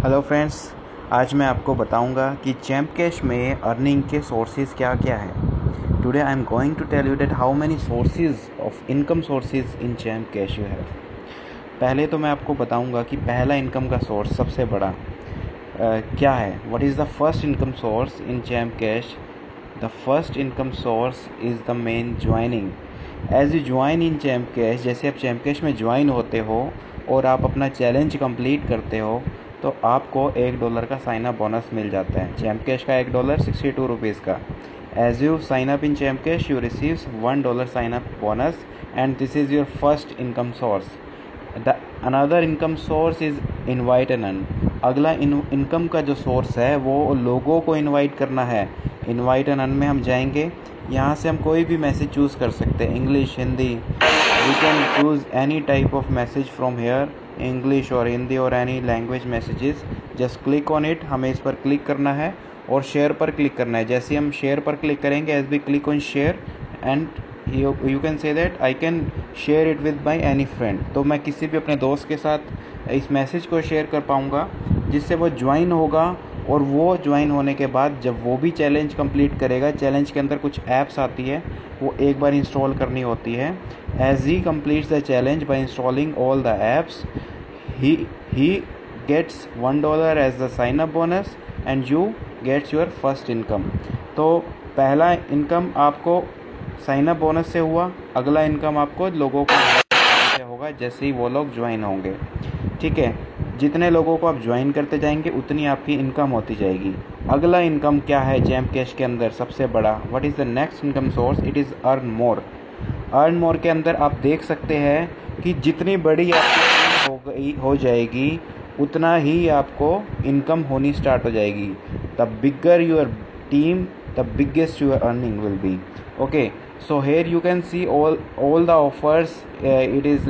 Hello friends, आज मैं आपको बताऊंगा कि चैम्प कैश में अर्निंग के सोर्सेज क्या क्या है। Today I am going to tell you that how many sources of income sources in Champ Cash you have. पहले तो मैं आपको बताऊंगा कि पहला इनकम का सोर्स सबसे बड़ा क्या है। What is the first income source in Champ Cash? The first income source is the main joining. As you join in Champ Cash, जैसे आप चैम्प कैश में ज्वाइन होते हो और आप अपना चैलेंज कंप्लीट करते हो तो आपको $1 का साइन अप बोनस मिल जाता है। चैम्प कैश का $1 ₹62 का। As you sign up in Champ Cash you receive $1 sign up bonus and this is your first income source. The another income source is invite and earn. अगला income का जो source है वो लोगों को invite करना है। इनवाइट एंड अर्न में हम जाएंगे, यहाँ से हम कोई भी मैसेज चूज़ कर सकते हैं, English, Hindi. We can choose any type of message from here, English और हिंदी और any language messages. Just click on it, हमें इस पर क्लिक करना है और शेयर पर क्लिक करना है। जैसे हम शेयर पर क्लिक करेंगे, as we click on share and you can say that I can share it with my any friend. तो मैं किसी भी अपने दोस्त के साथ इस मैसेज को शेयर कर पाऊँगा, जिससे वो ज्वाइन होगा। और वो ज्वाइन होने के बाद जब वो भी चैलेंज कंप्लीट करेगा, चैलेंज के अंदर कुछ ऐप्स आती है, वो एक बार इंस्टॉल करनी होती है। As he completes the challenge by installing all the apps, he gets $1 as the sign up bonus and you gets your first income। तो पहला इनकम आपको साइन अप बोनस से हुआ, अगला इनकम आपको लोगों को से होगा जैसे ही वो लोग ज्वाइन होंगे। ठीक है, जितने लोगों को आप ज्वाइन करते जाएंगे उतनी आपकी इनकम होती जाएगी। अगला इनकम क्या है चैम्प कैश के अंदर सबसे बड़ा? What is the next income source? It is earn more. Earn more के अंदर आप देख सकते हैं कि जितनी बड़ी आपकी हो जाएगी उतना ही आपको इनकम होनी स्टार्ट हो जाएगी। The bigger your team, the biggest your earning will be. Okay, so here you can see all the offers। It is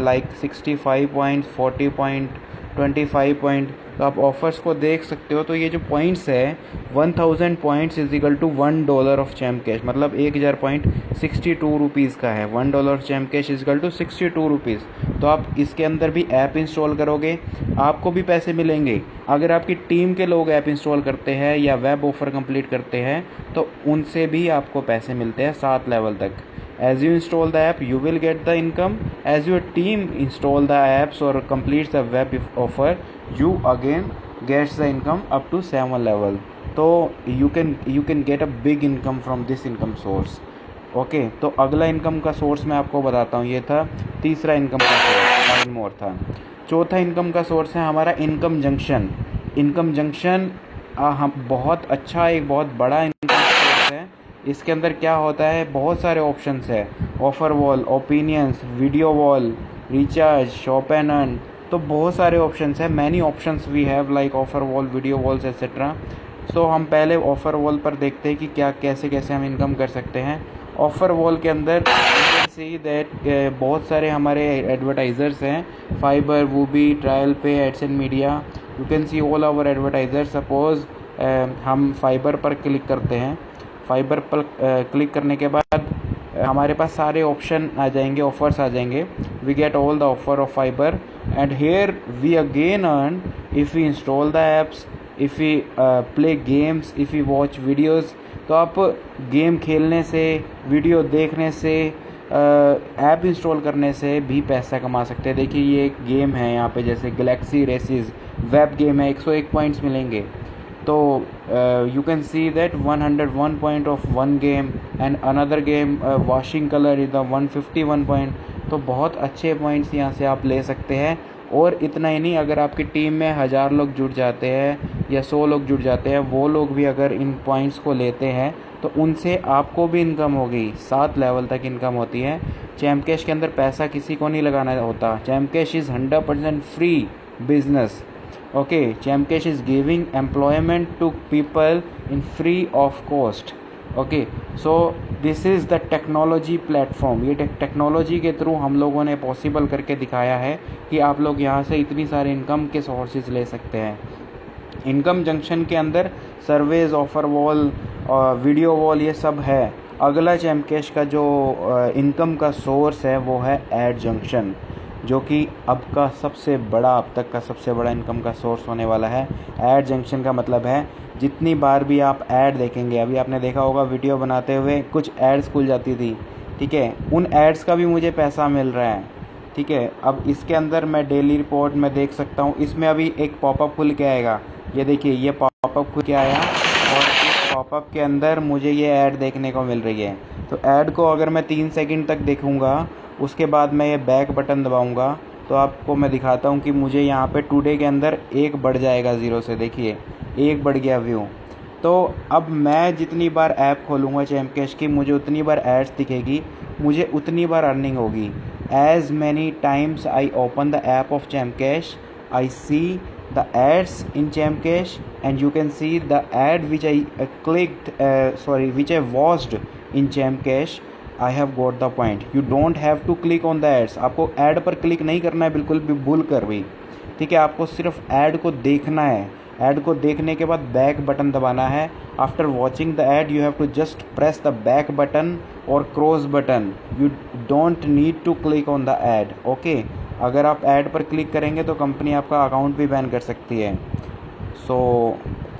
like 65 points, 40 point, 25 point। तो आप ऑफर्स को देख सकते हो। तो ये जो पॉइंट्स है 1000 points is equal to $1 of Champ Cash, मतलब 1000 पॉइंट ₹62 का है। $1 of Champ Cash is equal to ₹62। तो आप इसके अंदर भी ऐप इंस्टॉल करोगे, आपको भी पैसे मिलेंगे। अगर आपकी टीम के लोग ऐप इंस्टॉल करते हैं या वेब ऑफर कंप्लीट करते हैं तो उनसे भी आपको पैसे मिलते हैं 7 लेवल तक। As you install the app, you will get the income. As your team install the apps or completes the web offer, you again gets the income up to 7 level. तो you can get a big income from this income source. Okay, तो अगला income का source मैं आपको बताता हूँ। ये था तीसरा इनकम का सोर्स, अर्न मोर था। चौथा इनकम का सोर्स है हमारा इनकम जंक्शन। इनकम जंक्शन हम बहुत अच्छा, एक बहुत बड़ा इनकम सोर्स है। इसके अंदर क्या होता है, बहुत सारे ऑप्शंस है। Offer wall, opinions, video wall, recharge, shop and earn. तो बहुत सारे ऑप्शंस है। Many options we have like offer wall, video walls etcetera. So हम पहले ऑफर वॉल पर देखते हैं कि क्या कैसे कैसे हम इनकम कर सकते हैं। ऑफर वॉल के अंदर सी दैट बहुत सारे हमारे एडवर्टाइजर्स हैं, Fiverr, Woobi, TrialPay, AdSense media. You can see all our advertiser. Suppose हम फाइबर पर क्लिक करते हैं। फाइबर पर क्लिक करने के बाद हमारे पास सारे ऑप्शन आ जाएंगे, ऑफर्स आ जाएंगे। We get all the offer of Fiverr and here we again earn if we install the apps, if we play games, if we watch videos. तो आप गेम खेलने से, वीडियो देखने से, ऐप इंस्टॉल करने से भी पैसा कमा सकते हैं। देखिए ये एक गेम है यहाँ पे, जैसे गैलेक्सी रेसिस वेब गेम है, 101 पॉइंट्स मिलेंगे। तो you can see that 101 point of one game and another game washing color is the 151 point। तो बहुत अच्छे पॉइंट्स यहाँ से आप ले सकते हैं। और इतना ही नहीं, अगर आपकी टीम में 1000 लोग जुड़ जाते हैं या 100 लोग जुड़ जाते हैं, वो लोग भी अगर इन पॉइंट्स को लेते हैं तो उनसे आपको भी इनकम होगी। 7 लेवल तक इनकम होती है। चैम्प कैश के अंदर पैसा किसी को नहीं लगाना होता। Champ cash is 100% free business. Okay, champ cash is giving employment to people in free of cost। Okay, so this is the technology platform। ये टेक्नोलॉजी के थ्रू हम लोगों ने पॉसिबल करके दिखाया है कि आप लोग यहाँ से इतनी सारे इनकम के सोर्सेज ले सकते हैं। इनकम जंक्शन के अंदर surveys, offer wall, video wall, ये सब है। अगला चैम्प कैश का जो इनकम का सोर्स है वो है एड जंक्शन। जो कि अब तक का सबसे बड़ा इनकम का सोर्स होने वाला है। ऐड जंक्शन का मतलब है जितनी बार भी आप ऐड देखेंगे, अभी आपने देखा होगा वीडियो बनाते हुए कुछ एड्स खुल जाती थी, ठीक है, उन एड्स का भी मुझे पैसा मिल रहा है, ठीक है। अब इसके अंदर मैं डेली रिपोर्ट में देख सकता हूँ, इसमें अभी एक पॉपअप खुल के आएगा, ये देखिए ये पॉपअप खुल के आया और इस पॉपअप के अंदर मुझे ये ऐड देखने को मिल रही है। तो ऐड को अगर मैं 3 सेकंड तक देखूँगा, उसके बाद मैं ये बैक बटन दबाऊँगा, तो आपको मैं दिखाता हूँ कि मुझे यहाँ पे टुडे के अंदर 1 बढ़ जाएगा 0 से, देखिए 1 बढ़ गया व्यू। तो अब मैं जितनी बार ऐप खोलूँगा चैम्प कैश की, मुझे उतनी बार एड्स दिखेगी, मुझे उतनी बार अर्निंग होगी। As many times I open the app of Chamcash, I see the ads in Chamcash, and you can see the ad which I which I watched in Chamcash. I have got the point. You don't have to click on the ads. आपको ad पर click नहीं करना है बिल्कुल भी भूल कर भी, ठीक है। आपको सिर्फ ऐड को देखना है। ऐड को देखने के बाद बैक बटन दबाना है। After watching the ad you have to just press the back button और cross button. You don't need to click on the ad, okay. अगर आप ऐड पर क्लिक करेंगे तो कंपनी आपका अकाउंट भी बैन कर सकती है। सो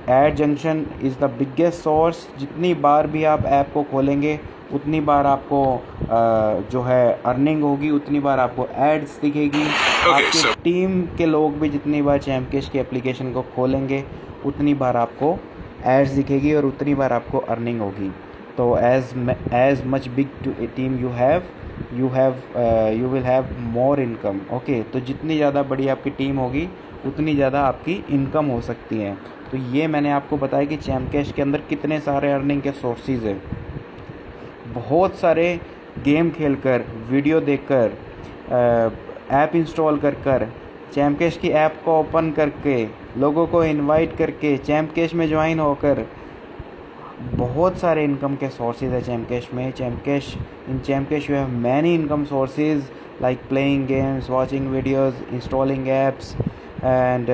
add junction is the biggest source. जितनी बार भी आप ऐप को खोलेंगे उतनी बार आपको जो है अर्निंग होगी, उतनी बार आपको एड्स दिखेगी। आपकी टीम के लोग भी जितनी बार चैम्प कैश की एप्लीकेशन को खोलेंगे उतनी बार आपको एड्स दिखेगी और उतनी बार आपको अर्निंग होगी। तो as much big team you will have more income, okay. तो जितनी ज़्यादा बड़ी आपकी टीम होगी उतनी ज़्यादा आपकी इनकम हो सकती है। तो ये मैंने आपको बताया कि चैम्प कैश के अंदर कितने सारे अर्निंग के सोर्सेज हैं। बहुत सारे गेम खेलकर, वीडियो देखकर, ऐप इंस्टॉल कर चैम्प कैश की ऐप को ओपन करके, लोगों को इनवाइट करके, चैम्प कैश में ज्वाइन होकर, बहुत सारे इनकम के सोर्सेज है चैम्प कैश में। In Champ Cash you have many income sources like playing games, watching videos, installing apps and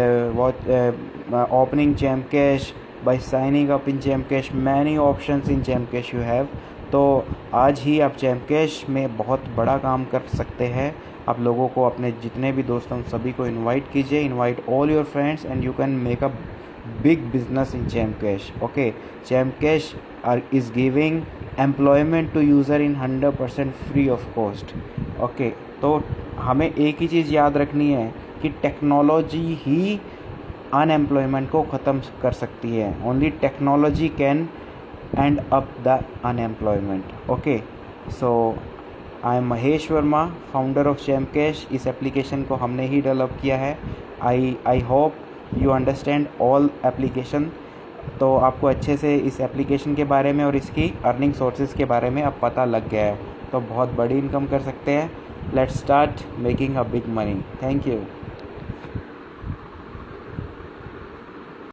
opening Champ Cash by signing up in Champ Cash. Many options in Champ Cash you have. तो आज ही आप champ Cash में बहुत बड़ा काम कर सकते हैं। आप लोगों को, अपने जितने भी दोस्त हैं सभी को इनवाइट कीजिए, invite all your friends and you can make a big business in Champ cash, okay. Champ cash is giving employment to user in 100% free of cost, okay. तो हमें एक ही चीज़ याद रखनी है कि टेक्नोलॉजी ही अनएम्प्लॉयमेंट को ख़त्म कर सकती है। Only technology can and up the unemployment, okay. So I am Mahesh Verma, founder of Champ cash. इस एप्लीकेशन को हमने ही डेवलप किया है। I hope you understand all application. तो आपको अच्छे से इस एप्लीकेशन के बारे में और इसकी अर्निंग सोर्सेज के बारे में अब पता लग गया है। तो बहुत बड़ी इनकम कर सकते हैं। Let's start making a big money. Thank you.